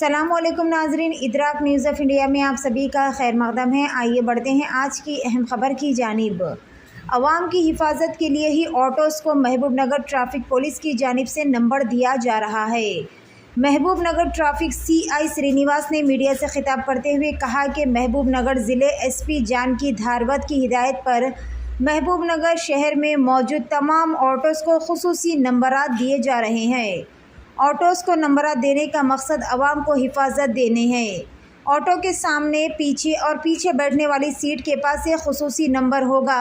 अस्सलामुअलैकुम नाजरीन, इदराक news of India में आप सभी का खैर मकदम है। आइए बढ़ते हैं आज की अहम खबर की जानिब। अवाम की हिफाजत के लिए ही ऑटोज़ को महबूब नगर ट्रैफिक पुलिस की जानिब से नंबर दिया जा रहा है। महबूब नगर ट्रैफिक CI श्रीनिवास ने मीडिया से खिताब करते हुए कहा कि महबूब नगर ज़िले SP जानकी धारवत की हिदायत पर महबूब नगर शहर में मौजूद तमाम ऑटोज़ को खुसूसी नंबरात दिए जा रहे हैं। ऑटोज़ को नंबरात देने का मकसद आवाम को हिफाजत देने हैं। ऑटो के सामने, पीछे और पीछे बैठने वाली सीट के पास एक खुसूसी नंबर होगा,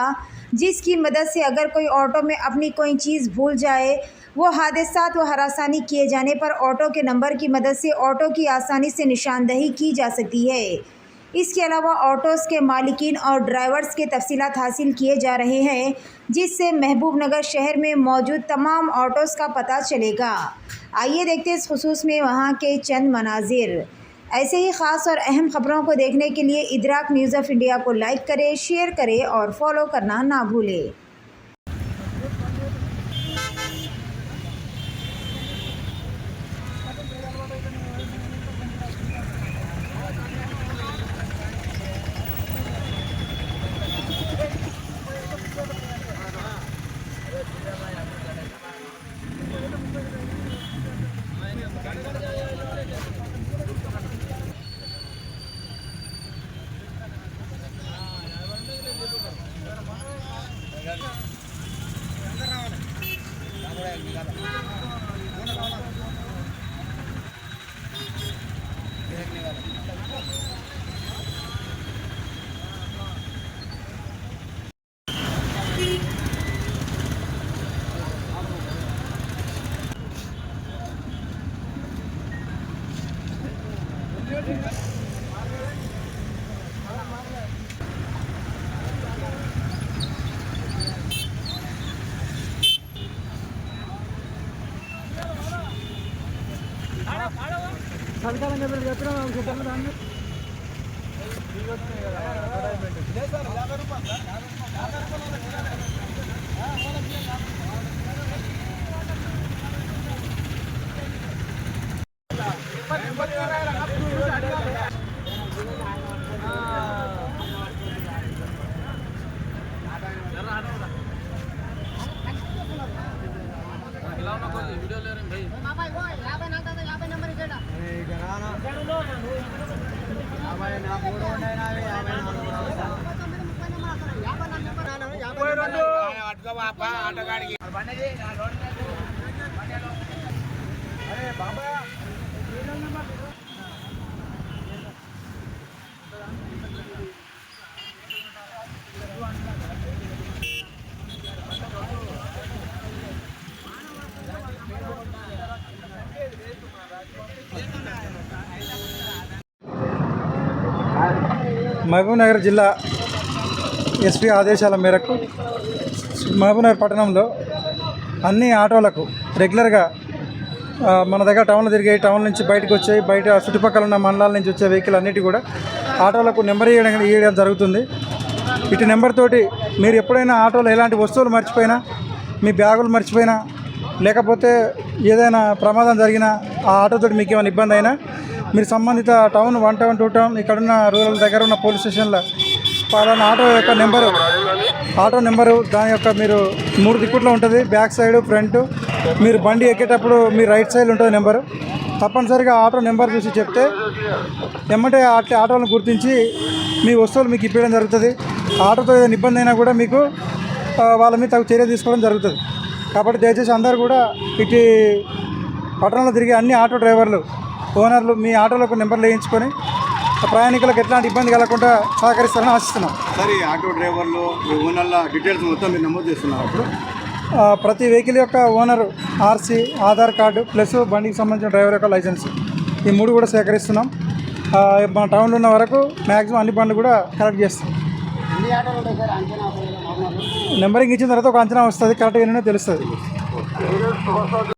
जिसकी मदद से अगर कोई ऑटो में अपनी कोई चीज़ भूल जाए, वो हादसात व हरासानी किए जाने पर ऑटो के नंबर की मदद से ऑटो की आसानी से निशानदही की जा सकती है। इसके अलावा ऑटोज़ के मालिकीन और ड्राइवर्स के तफसीलात हासिल किए जा रहे हैं, जिससे महबूब नगर शहर में मौजूद तमाम ऑटोज़ का पता चलेगा। आइए देखते हैं इस खुसूस में वहाँ के चंद मनाजिर। ऐसे ही ख़ास और अहम ख़बरों को देखने के लिए इदराक न्यूज़ ऑफ इंडिया को लाइक करें, शेयर करें और फॉलो करना ना भूलें। మహబూబ్ నగర్ జిల్లా SP ఆదేశాల మేరకు మహబూబ్ నగర్ పట్టణంలో అన్ని ఆటోలకు రెగ్యులర్గా మన దగ్గర టౌన్లో తిరిగే, టౌన్ నుంచి బయటకు వచ్చే, బయట చుట్టుపక్కల ఉన్న మండలాల నుంచి వచ్చే వెహికల్ అన్నిటి కూడా ఆటోలకు నెంబర్ ఇవ్వడం జరుగుతుంది. ఇటు నెంబర్ తోటి మీరు ఎప్పుడైనా ఆటోలో ఎలాంటి వస్తువులు మర్చిపోయినా, మీ బ్యాగులు మర్చిపోయినా, లేకపోతే ఏదైనా ప్రమాదం జరిగినా, ఆ ఆటోతోటి మీకు ఏమైనా ఇబ్బంది అయినా మీరు సంబంధిత టౌన్ 1 టౌన్ 2 టౌన్ ఇక్కడున్న రూరల్ దగ్గర ఉన్న పోలీస్ స్టేషన్లో పలానా ఆటో యొక్క నెంబరు దాని యొక్క మీరు 3 దిక్కుట్లో ఉంటుంది. Back side, front. మీరు బండి ఎక్కేటప్పుడు మీ రైట్ సైడ్ ఉంటుంది నెంబరు. తప్పనిసరిగా ఆటో నెంబర్ చూసి చెప్తే ఎమ్మటే ఆటోలను గుర్తించి మీ వస్తువులు మీకు ఇప్పించడం జరుగుతుంది. ఆటోతో ఏదైనా ఇబ్బంది అయినా కూడా మీకు వాళ్ళ మీద తగు చర్య తీసుకోవడం జరుగుతుంది. కాబట్టి దయచేసి అందరూ కూడా ఇటు పట్టణంలో తిరిగే అన్ని ఆటో డ్రైవర్లు, ఓనర్లు మీ ఆటోలకు నెంబర్లు వేయించుకొని ప్రయాణికులకు ఎట్లాంటి ఇబ్బంది కలగకుండా సహకరిస్తారని ఆశిస్తున్నాం. సరే, ఆటో డ్రైవర్లు, ఓనర్ల డీటెయిల్స్ మొత్తం మీరు నమోదు చేస్తున్నారు. అప్పుడు ప్రతి వెహికల్ యొక్క owner RC, Aadhaar card plus బండికి సంబంధించిన డ్రైవర్ యొక్క లైసెన్స్, ఈ 3 కూడా సేకరిస్తున్నాం. మన టౌన్లో ఉన్న వరకు మ్యాక్సిమం అన్ని బండ్లు కూడా కలెక్ట్ చేస్తాం. నెంబరింగ్ ఇచ్చిన తర్వాత ఒక అంచనా వస్తుంది, కరెక్ట్గా తెలుస్తుంది.